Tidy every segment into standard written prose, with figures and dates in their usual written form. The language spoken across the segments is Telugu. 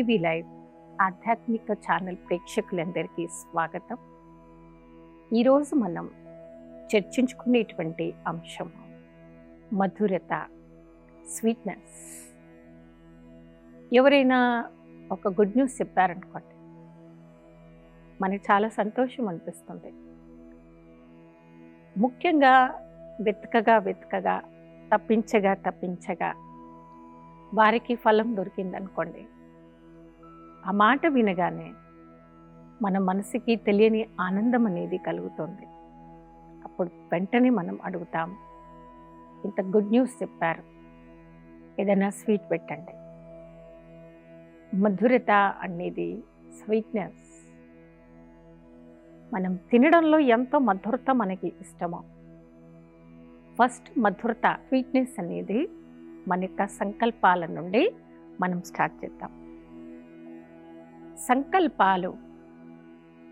టీవీ లైవ్ ఆధ్యాత్మిక ఛానల్ ప్రేక్షకులందరికీ స్వాగతం. ఈరోజు మనం చర్చించుకునేటువంటి అంశం మధురత, స్వీట్నెస్. ఎవరైనా ఒక గుడ్ న్యూస్ చెప్పారనుకోండి, మనకి చాలా సంతోషం అనిపిస్తుంది. ముఖ్యంగా వెతకగా తప్పించగా వారికి ఫలం దొరికిందనుకోండి, ఆ మాట వినగానే మన మనసుకి తెలియని ఆనందం అనేది కలుగుతుంది. అప్పుడు వెంటనే మనం అడుగుతాము, ఇంత గుడ్ న్యూస్ చెప్పారు, ఏదైనా స్వీట్ పెట్టండి. మధురత అనేది స్వీట్నెస్. మనం తినడంలో ఎంతో మధురత మనకి ఇష్టమో, ఫస్ట్ మధురత, స్వీట్నెస్ అనేది మన యొక్క సంకల్పాల నుండి మనం స్టార్ట్ చేద్దాం. సంకల్పాలు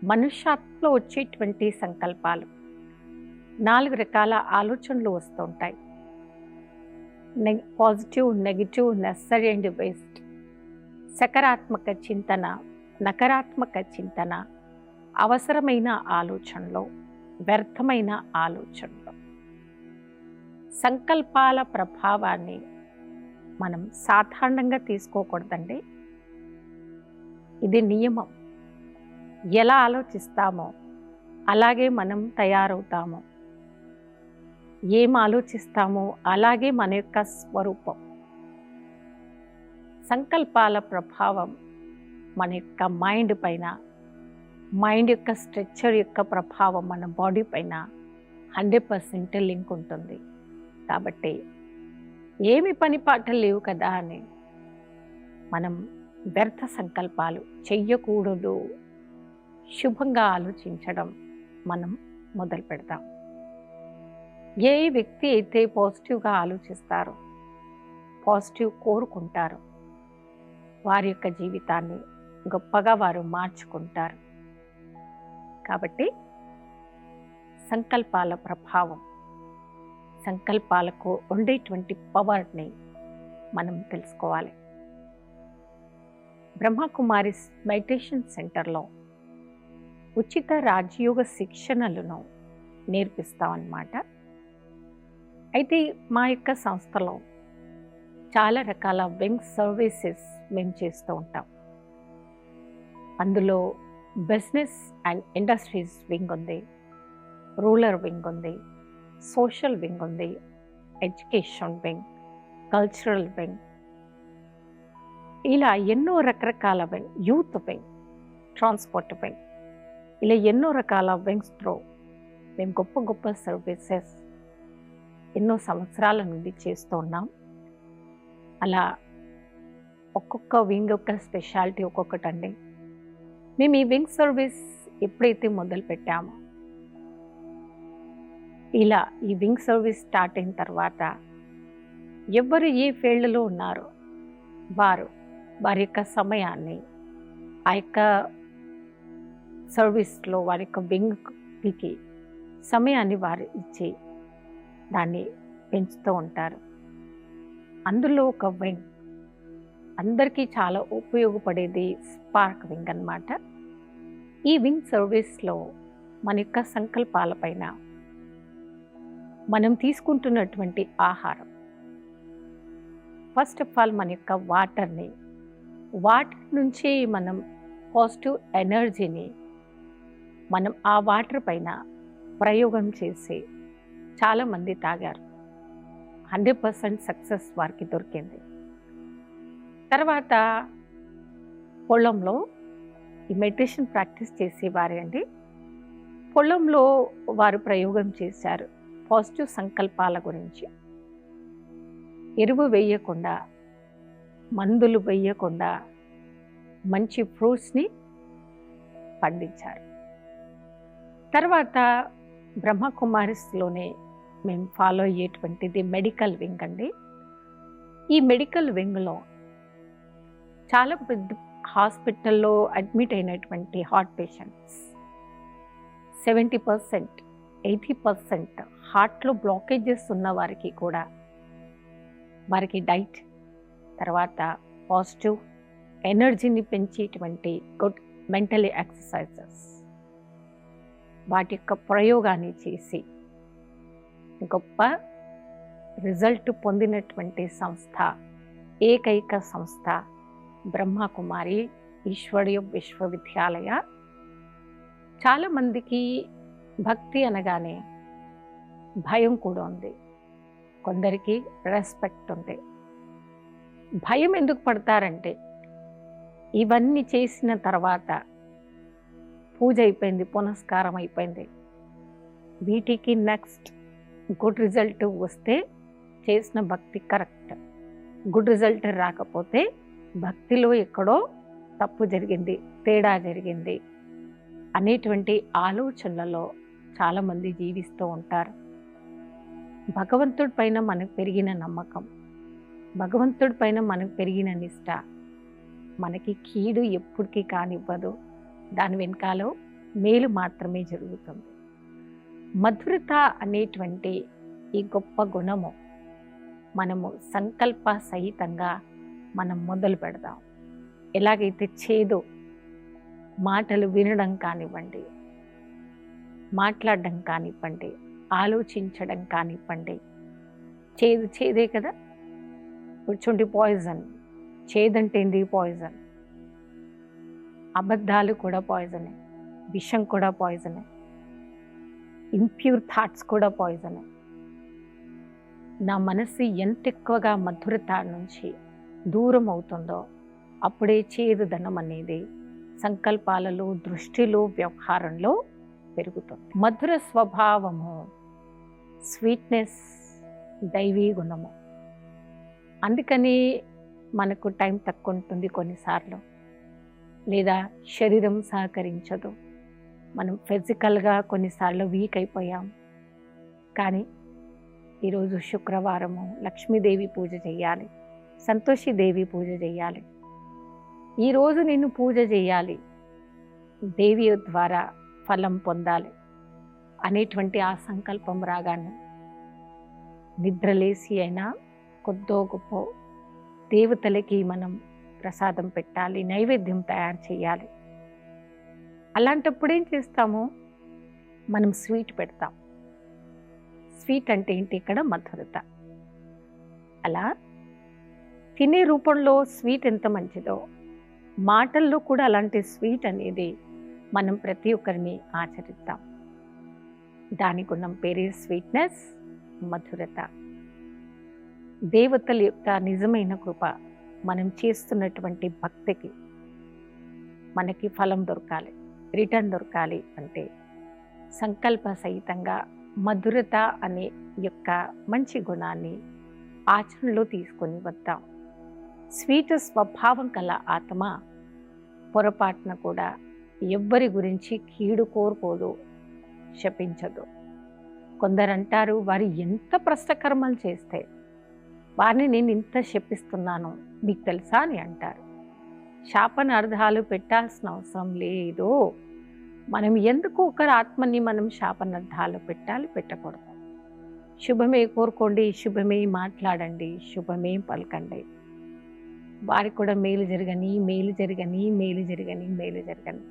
మనుష్యాత్మలో వచ్చేటువంటి సంకల్పాలు 4 రకాల ఆలోచనలు వస్తూ ఉంటాయి. Positive, negative, necessary and waste. సకారాత్మక చింతన, నకారాత్మక చింతన, అవసరమైన ఆలోచనలు, వ్యర్థమైన ఆలోచనలు. సంకల్పాల ప్రభావాన్ని మనం సాధారణంగా తీసుకోకూడదండి. ఇది నియమం. ఎలా ఆలోచిస్తామో అలాగే మనం తయారవుతాము. ఏం ఆలోచిస్తామో అలాగే మన యొక్క స్వరూపం. సంకల్పాల ప్రభావం మన యొక్క మైండ్ పైన, మైండ్ యొక్క స్ట్రక్చర్ యొక్క ప్రభావం మన బాడీ పైన 100% లింక్ ఉంటుంది. కాబట్టి ఏమి పని పాటలు లేవు కదా అని మనం వ్యర్థ సంకల్పాలు చెయ్యకూడదు. శుభంగా ఆలోచించడం మనం మొదలు పెడతాం. ఏ వ్యక్తి అయితే పాజిటివ్గా ఆలోచిస్తారో, పాజిటివ్ కోరుకుంటారో, వారి యొక్క జీవితాన్ని గొప్పగా వారు మార్చుకుంటారు. కాబట్టి సంకల్పాల ప్రభావం, సంకల్పాలకు ఉండేటువంటి పవర్ని మనం తెలుసుకోవాలి. బ్రహ్మకుమారిస్ మెడిటేషన్ సెంటర్లో ఉచిత రాజయోగ శిక్షణలను నేర్పిస్తామన్నమాట. అయితే మా యొక్క సంస్థలో చాలా రకాల వింగ్ సర్వీసెస్ మేము చేస్తూ ఉంటాం. అందులో బిజినెస్ అండ్ ఇండస్ట్రీస్ వింగ్ ఉంది, రూరల్ వింగ్ ఉంది, సోషల్ వింగ్ ఉంది, ఎడ్యుకేషన్ వింగ్, కల్చరల్ వింగ్, ఇలా ఎన్నో రకరకాల wing, youth wing, transport wing, ఇలా ఎన్నో రకాల వింగ్స్తో మేము గొప్ప గొప్ప సర్వీసెస్ ఎన్నో సంవత్సరాల నుండి చేస్తూ ఉన్నాం. అలా ఒక్కొక్క వింగ్ యొక్క స్పెషాలిటీ ఒక్కొక్కటండి. మేము ఈ వింగ్ సర్వీస్ ఎప్పుడైతే మొదలు పెట్టామో, ఇలా ఈ వింగ్ సర్వీస్ స్టార్ట్ అయిన తర్వాత ఎవరు ఏ ఫీల్డ్లో ఉన్నారో వారి యొక్క సమయాన్ని ఆ యొక్క సర్వీస్లో, వారి యొక్క వింగ్కి సమయాన్ని వారు ఇచ్చి దాన్ని పెంచుతూ ఉంటారు. అందులో ఒక వింగ్ అందరికీ చాలా ఉపయోగపడేది స్పార్క్ వింగ్ అన్నమాట. ఈ వింగ్ సర్వీస్లో మన యొక్క సంకల్పాలపైన, మనం తీసుకుంటున్నటువంటి ఆహారం, ఫస్ట్ ఆఫ్ ఆల్ మన యొక్క వాటర్ నుంచి మనం పాజిటివ్ ఎనర్జీని మనం ఆ వాటర్ పైన ప్రయోగం చేసి చాలామంది తాగారు. 100% సక్సెస్ వారికి దొరికింది. తర్వాత పొలంలో ఈ మెడిటేషన్ ప్రాక్టీస్ చేసేవారే అండి, పొలంలో వారు ప్రయోగం చేశారు పాజిటివ్ సంకల్పాల గురించి. ఎరువు వేయకుండా, మందులు వేయకుండా మంచి ఫ్రూట్స్ని పండించారు. తర్వాత బ్రహ్మకుమారిస్లోనే మేము ఫాలో అయ్యేటువంటిది మెడికల్ వింగ్ అండి. ఈ మెడికల్ వింగ్లో చాలా పెద్ద హాస్పిటల్లో అడ్మిట్ అయినటువంటి హార్ట్ పేషెంట్స్ 70%, 80% హార్ట్లో బ్లాకేజెస్ ఉన్న వారికి కూడా వారికి డైట్, తర్వాత పాజిటివ్ ఎనర్జీని పెంచేటువంటి గుడ్ మెంటల్ ఎక్సర్సైజెస్ వాటి యొక్క ప్రయోగాన్ని చేసి గొప్ప రిజల్ట్ పొందినటువంటి సంస్థ, ఏకైక సంస్థ బ్రహ్మకుమారి ఈశ్వరీయ విశ్వవిద్యాలయ. చాలామందికి భక్తి అనగానే భయం కూడా ఉంది, కొందరికి రెస్పెక్ట్ ఉంది. భయం ఎందుకు పడతారంటే ఇవన్నీ చేసిన తర్వాత పూజ అయిపోయింది, పునస్కారం అయిపోయింది, వీటికి నెక్స్ట్ గుడ్ రిజల్ట్ వస్తే చేసిన భక్తి కరెక్ట్, గుడ్ రిజల్ట్ రాకపోతే భక్తిలో ఎక్కడో తప్పు జరిగింది, తేడా జరిగింది అనేటువంటి ఆలోచనలలో చాలామంది జీవిస్తూ ఉంటారు. భగవంతుడి పైన మనకు పెరిగిన నమ్మకం, భగవంతుడి పైన మనకు పెరిగిన నిష్ట మనకి కీడు ఎప్పటికీ కానివ్వదు, దాని వెనకాల మేలు మాత్రమే జరుగుతుంది. మధురత అనేటువంటి ఈ గొప్ప గుణము మనము సంకల్ప సహితంగా మనం మొదలు పెడదాం. ఎలాగైతే చేదు మాటలు వినడం కానివ్వండి, మాట్లాడడం కానివ్వండి, ఆలోచించడం కానివ్వండి, చేదు చేదే కదా. కూర్చుండి పాయిజన్, చేదంటే ఏంది? పాయిజన్. అబద్ధాలు కూడా పాయిజనే, విషం కూడా పాయిజనే, ఇంప్యూర్ థాట్స్ కూడా పాయిజనే. నా మనసు ఎంత ఎక్కువగా మధురత నుంచి దూరం అవుతుందో అప్పుడే చేదుదనం అనేది సంకల్పాలలో, దృష్టిలో, వ్యవహారంలో పెరుగుతుంది. మధుర స్వభావము, స్వీట్నెస్ దైవీ గుణము. అందుకని మనకు టైం తక్కువ ఉంటుంది కొన్నిసార్లు, లేదా శరీరం సహకరించదు, మనం ఫిజికల్గా కొన్నిసార్లు వీక్ అయిపోయాం. కానీ ఈరోజు శుక్రవారము లక్ష్మీదేవి పూజ చేయాలి, సంతోషిదేవి పూజ చేయాలి, ఈరోజు నేను పూజ చేయాలి, దేవి ద్వారా ఫలం పొందాలి అనేటువంటి ఆ సంకల్పం రాగానే నిద్రలేసి అయినా కొద్దో గొప్ప దేవతలకి మనం ప్రసాదం పెట్టాలి, నైవేద్యం తయారు చేయాలి. అలాంటప్పుడు ఏం చేస్తాము? మనం స్వీట్ పెడతాం. స్వీట్ అంటే ఏంటి? ఇక్కడ మధురత. అలా తినే రూపంలో స్వీట్ ఎంత మంచిదో, మాటల్లో కూడా అలాంటి స్వీట్ అనేది మనం ప్రతి ఒక్కరిని ఆచరిద్దాం. దాని గుణం పేరే స్వీట్నెస్, మధురత. దేవతల యొక్క నిజమైన కృప మనం చేస్తున్నటువంటి భక్తికి మనకి ఫలం దొరకాలి, రిటర్న్ దొరకాలి అంటే సంకల్ప సహితంగా మధురత అనే యొక్క మంచి గుణాన్ని ఆచరణలో తీసుకొని వద్దాం. స్వీట్ స్వభావం కల ఆత్మ పొరపాటున కూడా ఎవ్వరి గురించి కీడు కోరుకోదు, శపించదు. కొందరంటారు, వారు ఎంత ప్రశ్నకర్మలు చేస్తే వారిని నేను ఇంత శపిస్తున్నాను మీకు తెలుసా అని అంటారు. శాపనార్థాలు పెట్టాల్సిన అవసరం లేదు. మనం ఎందుకు ఒకరి ఆత్మని మనం శాపనార్థాలు పెట్టాలి? పెట్టకూడదు. శుభమే కోరుకోండి, శుభమే మాట్లాడండి, శుభమే పలకండి. వారికి కూడా మేలు జరగని, మేలు జరగని, మేలు జరగని, మేలు జరగని.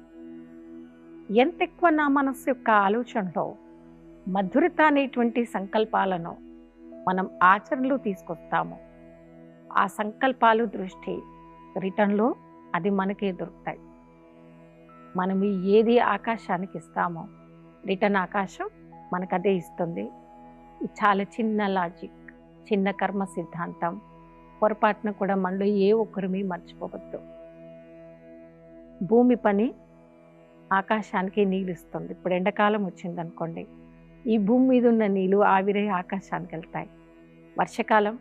ఎంత ఎక్కువ నా మనస్సు యొక్క ఆలోచనలో మధురత అనేటువంటి సంకల్పాలను మనం ఆచరణలో తీసుకొస్తాము, ఆ సంకల్పాలు దృష్టి రిటర్న్లో అది మనకే దొరుకుతాయి. మనం ఏది ఆకాశానికి ఇస్తామో రిటర్న్ ఆకాశం మనకు అదే ఇస్తుంది. చాలా చిన్న లాజిక్, చిన్న కర్మ సిద్ధాంతం. పొరపాటున కూడా మనలో ఏ ఒక్కరిని మర్చిపోవద్దు. భూమి పని ఆకాశానికి నీళ్ళు ఇస్తుంది. ఇప్పుడు ఎండాకాలం వచ్చిందనుకోండి, ఈ భూమి మీద ఉన్న నీళ్ళు ఆవిరై ఆకాశానికి వెళ్తాయి. వర్షకాలం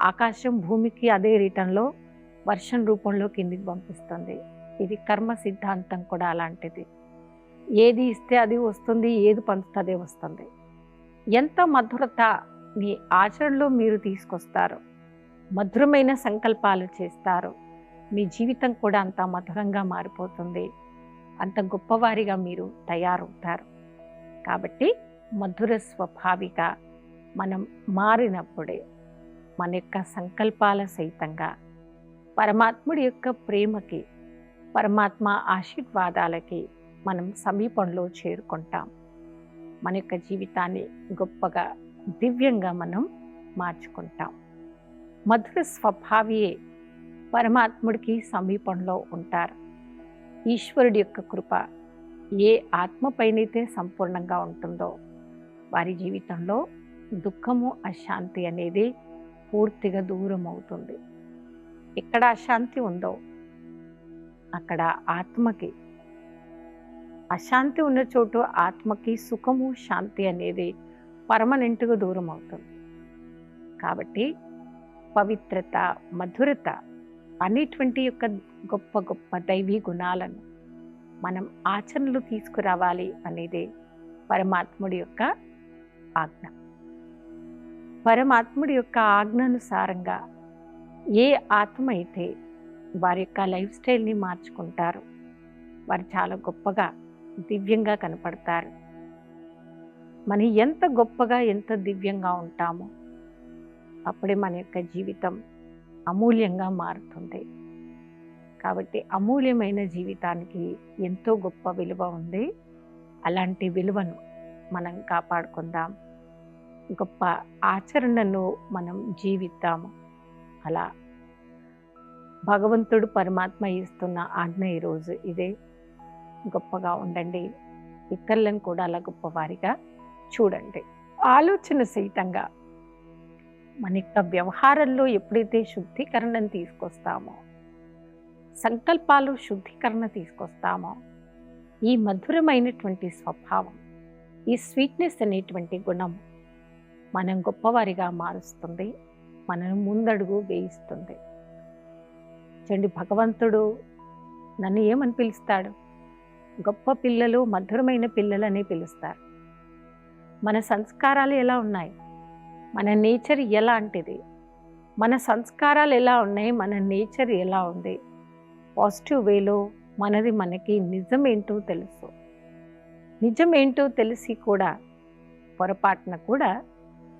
ఆకాశం భూమికి అదే రిటర్న్లో వర్షం రూపంలో కిందికి పంపిస్తుంది. ఇది కర్మ సిద్ధాంతం కూడా అలాంటిది. ఏది ఇస్తే అది వస్తుంది, ఏది పంచుతుందే వస్తుంది. ఎంత మధురత మీ ఆచరణలో మీరు తీసుకొస్తారో, మధురమైన సంకల్పాలు చేస్తారో, మీ జీవితం కూడా అంత మధురంగా మారిపోతుంది, అంత గొప్పవారిగా మీరు తయారవుతారు. కాబట్టి మధుర స్వభావిగా మనం మారినప్పుడే మన యొక్క సంకల్పాల సహితంగా పరమాత్ముడి యొక్క ప్రేమకి, పరమాత్మ ఆశీర్వాదాలకి మనం సమీపంలో చేరుకుంటాం. మన యొక్క జీవితాన్ని గొప్పగా, దివ్యంగా మనం మార్చుకుంటాం. మధుర స్వభావియే పరమాత్ముడికి సమీపంలో ఉంటారు. ఈశ్వరుడి యొక్క కృప ఏ ఆత్మపైనైతే సంపూర్ణంగా ఉంటుందో వారి జీవితంలో దుఃఖము, అశాంతి అనేది పూర్తిగా దూరం అవుతుంది. ఎక్కడ అశాంతి ఉందో అక్కడ ఆత్మకి, అశాంతి ఉన్న చోటు ఆత్మకి సుఖము, శాంతి అనేది పర్మనెంట్గా దూరం అవుతుంది. కాబట్టి పవిత్రత, మధురత అనేటువంటి యొక్క గొప్ప గొప్ప దైవీ గుణాలను మనం ఆచరణలు తీసుకురావాలి అనేది పరమాత్ముడి యొక్క ఆజ్ఞ. పరమాత్ముడి యొక్క ఆజ్ఞానుసారంగా ఏ ఆత్మ అయితే వారి యొక్క లైఫ్ స్టైల్ని మార్చుకుంటారో వారు చాలా గొప్పగా, దివ్యంగా కనపడతారు. మనం ఎంత గొప్పగా, ఎంత దివ్యంగా ఉంటామో అప్పుడే మన యొక్క జీవితం అమూల్యంగా మారుతుంది. కాబట్టి అమూల్యమైన జీవితానికి ఎంతో గొప్ప విలువ ఉంది. అలాంటి విలువను మనం కాపాడుకుందాం. గొప్ప ఆచరణను మనం జీవిద్దాము. అలా భగవంతుడు, పరమాత్మ ఇస్తున్న ఆజ్ఞ ఈరోజు ఇదే. గొప్పగా ఉండండి. ఇతరులను కూడా అలా గొప్పవారిగా చూడండి. ఆలోచన సహితంగా మన యొక్క వ్యవహారంలో ఎప్పుడైతే శుద్ధీకరణను తీసుకొస్తామో, సంకల్పాలు శుద్ధీకరణ తీసుకొస్తామో, ఈ మధురమైనటువంటి స్వభావం, ఈ స్వీట్నెస్ అనేటువంటి గుణం మనం గొప్పవారిగా మారుస్తుంది, మనను ముందడుగు వేయిస్తుంది. చూడండి, భగవంతుడు నన్ను ఏమని పిలుస్తాడు? గొప్ప పిల్లలు, మధురమైన పిల్లలని పిలుస్తారు. మన సంస్కారాలు ఎలా ఉన్నాయి? మన నేచర్ ఎలాంటిది? మన సంస్కారాలు ఎలా ఉన్నాయి? మన నేచర్ ఎలా ఉంది? పాజిటివ్ వేలో మనకి నిజమేంటో తెలుసు. నిజమేంటో తెలిసి కూడా పొరపాటున కూడా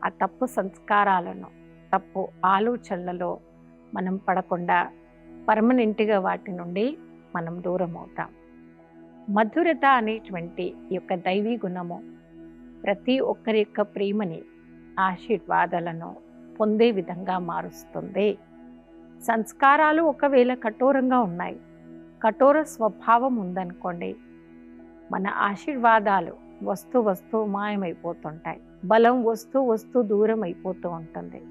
ఆ తప్పు సంస్కారాలను, తప్పు ఆలోచనలలో మనం పడకుండా పర్మనెంట్గా వాటి నుండి మనం దూరం అవుతాం. మధురత అనేటువంటి ఈ యొక్క దైవీ గుణము ప్రతి ఒక్కరి యొక్క ప్రేమని, ఆశీర్వాదాలను పొందే విధంగా మారుస్తుంది. సంస్కారాలు ఒకవేళ కఠోరంగా ఉన్నాయి, కఠోర స్వభావం ఉందనుకోండి, మన ఆశీర్వాదాలు వస్తూ మాయమైపోతుంటాయి. బలం వస్తూ దూరం అయిపోతూ ఉంటుంది.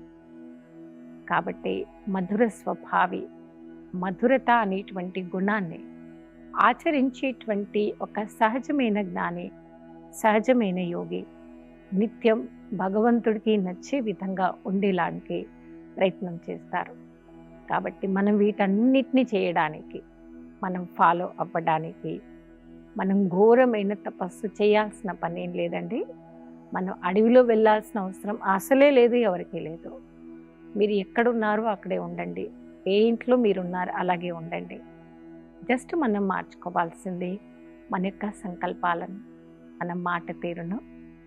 కాబట్టి మధుర స్వభావి, మధురత అనేటువంటి గుణాన్ని ఆచరించేటువంటి ఒక సహజమైన జ్ఞాని, సహజమైన యోగి నిత్యం భగవంతుడికి నచ్చే విధంగా ఉండేలానికి ప్రయత్నం చేస్తారు. కాబట్టి మనం వీటన్నిటిని చేయడానికి, మనం ఫాలో అవ్వడానికి మనం ఘోరమైన తపస్సు చేయాల్సిన పని ఏం లేదండి. మనం అడవిలో వెళ్ళాల్సిన అవసరం అసలే లేదు, ఎవరికీ లేదు. మీరు ఎక్కడున్నారో అక్కడే ఉండండి. ఏ ఇంట్లో మీరున్నారు అలాగే ఉండండి. జస్ట్ మనం మార్చుకోవాల్సింది మన యొక్క సంకల్పాలను, మన మాట తీరును,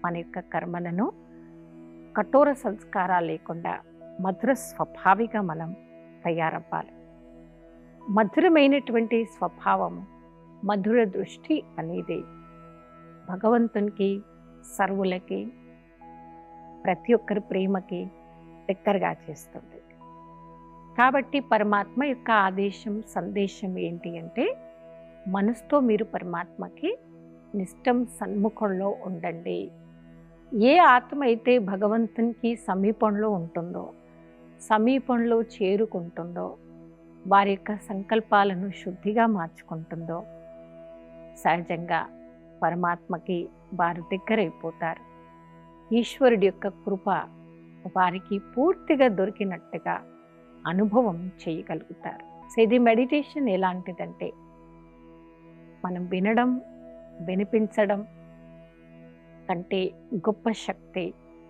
మన యొక్క కర్మలను కఠోర సంస్కారాలు లేకుండా మధుర స్వభావిగా మనం తయారవ్వాలి. మధురమైనటువంటి స్వభావము, మధుర దృష్టి అనేది భగవంతునికి, సర్వులకి, ప్రతి ఒక్కరి ప్రేమకి దగ్గరగా చేస్తుంది. కాబట్టి పరమాత్మ యొక్క ఆదేశం, సందేశం ఏంటి అంటే, మనసుతో మీరు పరమాత్మకి నిష్టం సన్ముఖంలో ఉండండి. ఏ ఆత్మ అయితే భగవంతునికి సమీపంలో ఉంటుందో, సమీపంలో చేరుకుంటుందో, వారి యొక్క సంకల్పాలను శుద్ధిగా మార్చుకుంటుందో, సహజంగా పరమాత్మకి వారు దగ్గరైపోతారు. ఈశ్వరుడి యొక్క కృప వారికి పూర్తిగా దొరికినట్టుగా అనుభవం చేయగలుగుతారు. సో ఇది మెడిటేషన్ ఎలాంటిదంటే, మనం వినడం, వినిపించడం కంటే గొప్ప శక్తి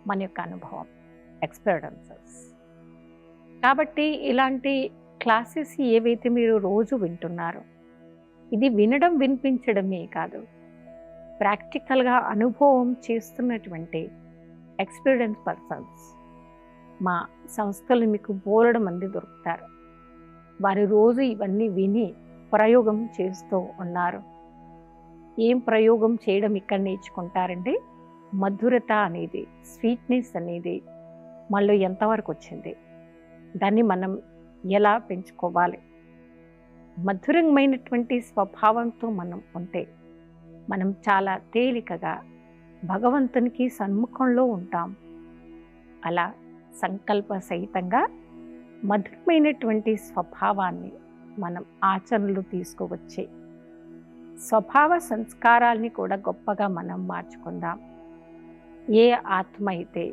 మన యొక్క అనుభవం, ఎక్స్పీరియన్సెస్. కాబట్టి ఇలాంటి క్లాసెస్ ఏవైతే మీరు రోజు వింటున్నారో, ఇది వినడం, వినిపించడమే కాదు, ప్రాక్టికల్గా అనుభవం చేస్తున్నటువంటి ఎక్స్పీరియన్స్ పర్సన్స్ మా సంస్థలు మీకు బోలెడు మంది దొరుకుతారు. వారు రోజు ఇవన్నీ విని ప్రయోగం చేస్తూ ఉన్నారు. ఏం ప్రయోగం చేయడం ఇక్కడ నేర్చుకుంటారంటే, మధురత అనేది, స్వీట్నెస్ అనేది మనలో ఎంతవరకు వచ్చింది, దాన్ని మనం ఎలా పెంచుకోవాలి. మధురమైనటువంటి స్వభావంతో మనం ఉంటే మనం చాలా తేలికగా భగవంతునికి సన్ముఖంలో ఉంటాం. అలా సంకల్ప సహితంగా మధురమైనటువంటి స్వభావాన్ని మనం ఆచరణలో తీసుకువచ్చే స్వభావ సంస్కారాల్ని కూడా గొప్పగా మనం మార్చుకుందాం. ఏ ఆత్మ అయితే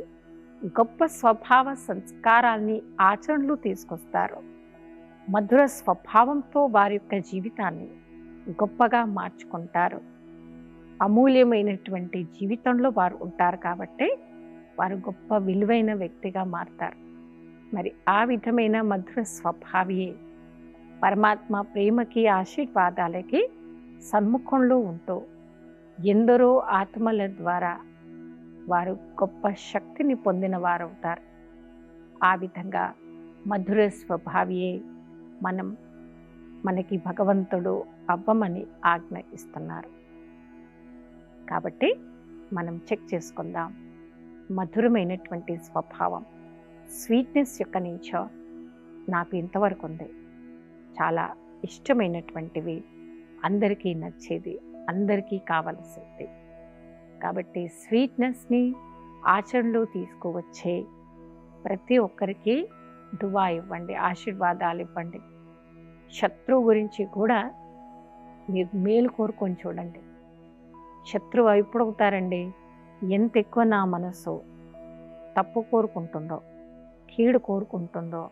గొప్ప స్వభావ సంస్కారాల్ని ఆచరణలో తీసుకొస్తారో, మధుర స్వభావంతో వారి యొక్క జీవితాన్ని గొప్పగా మార్చుకుంటారు. అమూల్యమైనటువంటి జీవితంలో వారు ఉంటారు కాబట్టి వారు గొప్ప విలువైన వ్యక్తిగా మారుతారు. మరి ఆ విధమైన మధుర స్వభావియే పరమాత్మ ప్రేమకి, ఆశీర్వాదాలకి సన్ముఖంలో ఉంటూ ఎందరో ఆత్మల ద్వారా వారు గొప్ప శక్తిని పొందిన వారవుతారు. ఆ విధంగా మధుర స్వభావియే మనకి భగవంతుడు అవ్వమని ఆజ్ఞ ఇస్తున్నారు. కాబట్టి మనం చెక్ చేసుకుందాం. మధురమైనటువంటి స్వభావం, స్వీట్నెస్ యొక్క నేచర్ నాకు ఇంతవరకు ఉంది. చాలా ఇష్టమైనటువంటివి, అందరికీ నచ్చేది, అందరికీ కావలసింది. కాబట్టి స్వీట్నెస్ని ఆచరణలో తీసుకువచ్చే ప్రతి ఒక్కరికి దువా ఇవ్వండి, ఆశీర్వాదాలు ఇవ్వండి. శత్రువు గురించి కూడా మీరు మేలు కోరుకొని చూడండి. శత్రువు ఎప్పుడవుతారండి? ఎంత ఎక్కువ నా మనసు తప్పు కోరుకుంటుందో, కీడు కోరుకుంటుందో,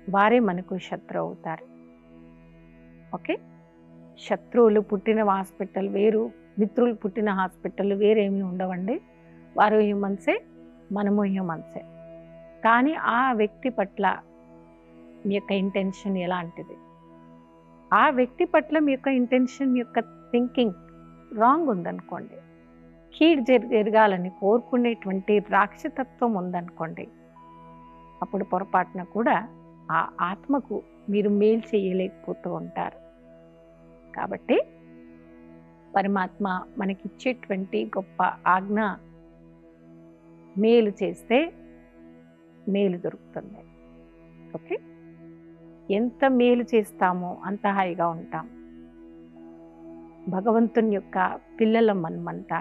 వారే మనకు శత్రువు అవుతారు. ఓకే, శత్రువులు పుట్టిన హాస్పిటల్ వేరు, మిత్రులు పుట్టిన హాస్పిటల్ వేరేమీ ఉండవండి. వారు హ్యూమన్సే, మనము హ్యూమన్సే. కానీ ఆ వ్యక్తి పట్ల మీ యొక్క ఇంటెన్షన్ ఎలాంటిది, ఆ వ్యక్తి పట్ల మీ యొక్క ఇంటెన్షన్, మీ యొక్క థింకింగ్ రాంగ్ ఉందనుకోండి, కీడు జరగాలని కోరుకునేటువంటి రాక్షసత్వం ఉందనుకోండి, అప్పుడు పొరపాటున కూడా ఆ ఆత్మకు మీరు మేలు చేయలేకపోతూ ఉంటారు. కాబట్టి పరమాత్మ మనకిచ్చేటువంటి గొప్ప ఆజ్ఞ, మేలు చేస్తే మేలు దొరుకుతుంది. ఓకే, ఎంత మేలు చేస్తామో అంత హాయిగా ఉంటాం. భగవంతుని యొక్క పిల్లల మనమంతా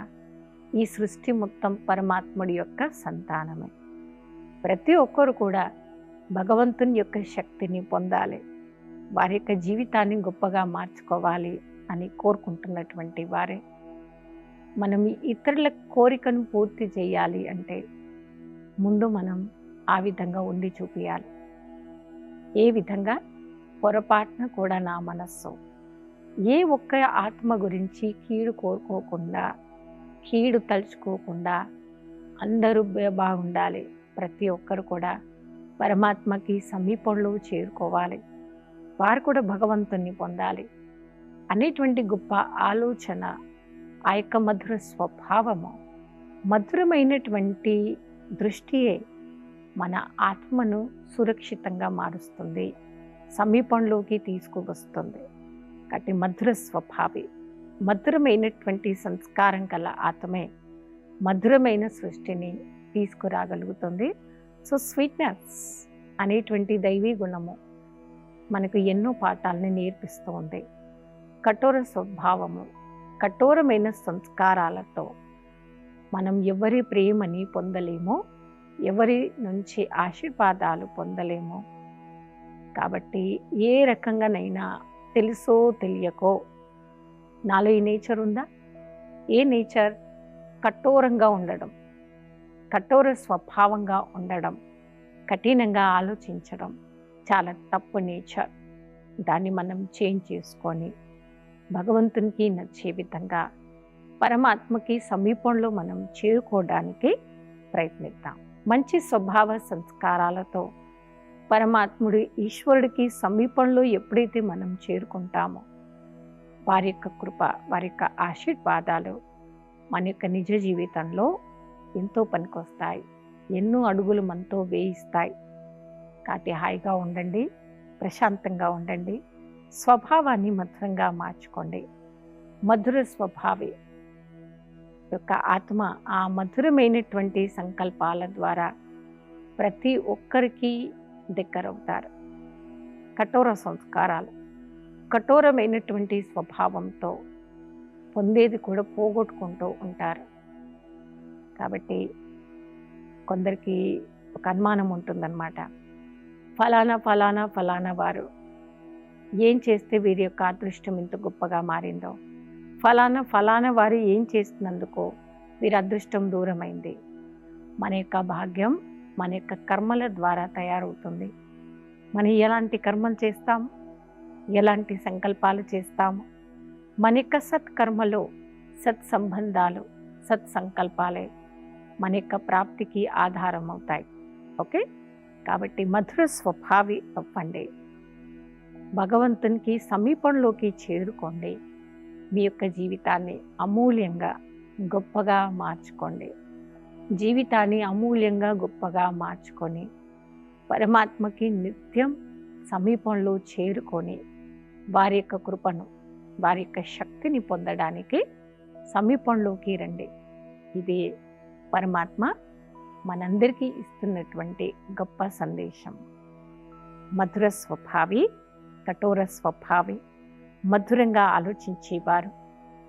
ఈ సృష్టి మొత్తం పరమాత్ముడి యొక్క సంతానమే. ప్రతి ఒక్కరు కూడా భగవంతుని యొక్క శక్తిని పొందాలి, వారి యొక్క జీవితాన్ని గొప్పగా మార్చుకోవాలి అని కోరుకుంటున్నటువంటి వారే. మనం ఇతరుల కోరికను పూర్తి చేయాలి అంటే ముందు మనం ఆ విధంగా ఉండి చూపించాలి. ఏ విధంగా? పొరపాటున కూడా నా మనస్సు ఏ ఒక్క ఆత్మ గురించి కీడు కోరుకోకుండా, కీడు తలుచుకోకుండా అందరూ బాగుండాలి, ప్రతి ఒక్కరు కూడా పరమాత్మకి సమీపంలో చేరుకోవాలి, వారు కూడా భగవంతుని పొందాలి అనేటువంటి గొప్ప ఆలోచన, ఆ యొక్క మధుర స్వభావము, మధురమైనటువంటి దృష్టియే మన ఆత్మను సురక్షితంగా మారుస్తుంది, సమీపంలోకి తీసుకువస్తుంది. కాబట్టి మధుర స్వభావి, మధురమైనటువంటి సంస్కారం గల ఆత్మే మధురమైన సృష్టిని తీసుకురాగలుగుతుంది. సో స్వీట్నెస్ అనేటువంటి దైవీ గుణము మనకు ఎన్నో పాఠాలని నేర్పిస్తూ ఉంది. కఠోర స్వభావము, కఠోరమైన సంస్కారాలతో మనం ఎవరి ప్రేమని పొందలేమో, ఎవరి నుంచి ఆశీర్వాదాలు పొందలేమో. కాబట్టి ఏ రకంగానైనా తెలుసో తెలియకో నాలో ఈ నేచర్ ఉందా? ఏ నేచర్? కఠోరంగా ఉండడం, కఠోర స్వభావంగా ఉండడం, కఠినంగా ఆలోచించడం చాలా తప్పు నేచర్. దాన్ని మనం చేంజ్ చేసుకొని భగవంతునికి నచ్చే విధంగా పరమాత్మకి సమీపంలో మనం చేరుకోవడానికి ప్రయత్నిద్దాం. మంచి స్వభావ సంస్కారాలతో పరమాత్ముడి, ఈశ్వరుడికి సమీపంలో ఎప్పుడైతే మనం చేరుకుంటామో వారి యొక్క కృప, వారి యొక్క ఆశీర్వాదాలు మన యొక్క నిజ జీవితంలో ఎంతో పనికొస్తాయి, ఎన్నో అడుగులు మనతో వేయిస్తాయి. కాబట్టి హాయిగా ఉండండి, ప్రశాంతంగా ఉండండి. స్వభావాన్ని మధురంగా మార్చుకోండి. మధుర స్వభావి యొక్క ఆత్మ ఆ మధురమైనటువంటి సంకల్పాల ద్వారా ప్రతి ఒక్కరికి దగ్గరవుతారు. కఠోర సంస్కారాలు, కఠోరమైనటువంటి స్వభావంతో పొందేది కూడా పోగొట్టుకుంటూ ఉంటారు. కాబట్టి కొందరికి ఒక అనుమానం ఉంటుందన్నమాట, ఫలానా ఫలానా ఫలానా వారు ఏం చేస్తే వీరి యొక్క అదృష్టం ఇంత గొప్పగా మారిందో, ఫలానా ఫలానా వారు ఏం చేస్తున్నందుకో వీరి అదృష్టం దూరమైంది. మన యొక్క భాగ్యం మన యొక్క కర్మల ద్వారా తయారవుతుంది. మనం ఎలాంటి కర్మలు చేస్తాము, ఎలాంటి సంకల్పాలు చేస్తాము, మన యొక్క సత్కర్మలో సత్సంబంధాలు, సత్సంకల్పాలే మన యొక్క ప్రాప్తికి ఆధారం అవుతాయి. ఓకే, కాబట్టి మధుర స్వభావి అవ్వండి. భగవంతునికి సమీపంలోకి చేరుకోండి. మీ యొక్క జీవితాన్ని అమూల్యంగా గొప్పగా మార్చుకోండి. జీవితాన్ని అమూల్యంగా గొప్పగా మార్చుకొని పరమాత్మకి నిత్యం సమీపంలో చేరుకొని వారి యొక్క కృపను, వారి యొక్క శక్తిని పొందడానికి సమీపంలోకి రండి. ఇది పరమాత్మ మనందరికీ ఇస్తున్నటువంటి గొప్ప సందేశం. మధుర స్వభావి, కఠోర స్వభావి, మధురంగా ఆలోచించేవారు,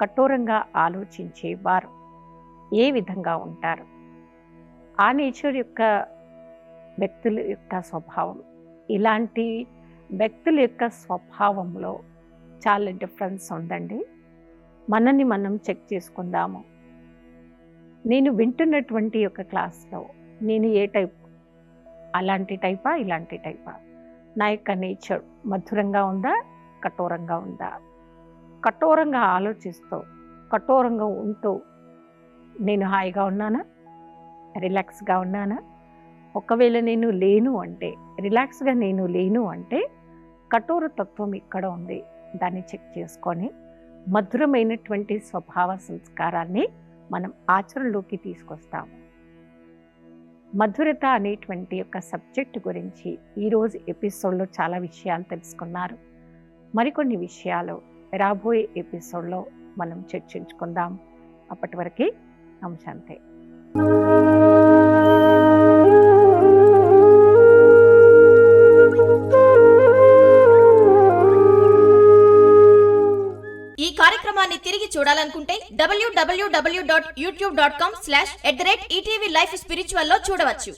కఠోరంగా ఆలోచించేవారు ఏ విధంగా ఉంటారు? ఆ నేచర్ యొక్క వ్యక్తుల యొక్క స్వభావం, ఇలాంటి వ్యక్తుల యొక్క స్వభావంలో చాలా డిఫరెన్స్ ఉందండి. మనల్ని మనం చెక్ చేసుకుందాము. నేను వింటున్నటువంటి యొక్క క్లాస్లో నేను ఏ టైప్, అలాంటి టైపా ఇలాంటి టైపా? నా యొక్క నేచర్ మధురంగా ఉందా, కఠోరంగా ఉందా? కఠోరంగా ఆలోచిస్తూ, కఠోరంగా ఉంటూ నేను హాయిగా ఉన్నానా, రిలాక్స్గా ఉన్నానా? ఒకవేళ నేను లేను అంటే, రిలాక్స్గా నేను లేను అంటే కఠోర తత్వం ఇక్కడ ఉంది. దాన్ని చెక్ చేసుకొని మధురమైనటువంటి స్వభావ సంస్కారాన్ని మనం ఆచరణలోకి తీసుకొస్తాము. మధురత అనేటువంటి యొక్క సబ్జెక్ట్ గురించి ఈరోజు ఎపిసోడ్లో చాలా విషయాలు తెలుసుకున్నారు. మరికొన్ని విషయాలు రాబోయే ఎపిసోడ్లో మనం చర్చించుకుందాం. అప్పటి వరకు నమస్తే. ఈ కార్యక్రమాన్ని తిరిగి చూడాలనుకుంటే www.youtube.com/@ETV Life Spiritual లో చూడవచ్చు.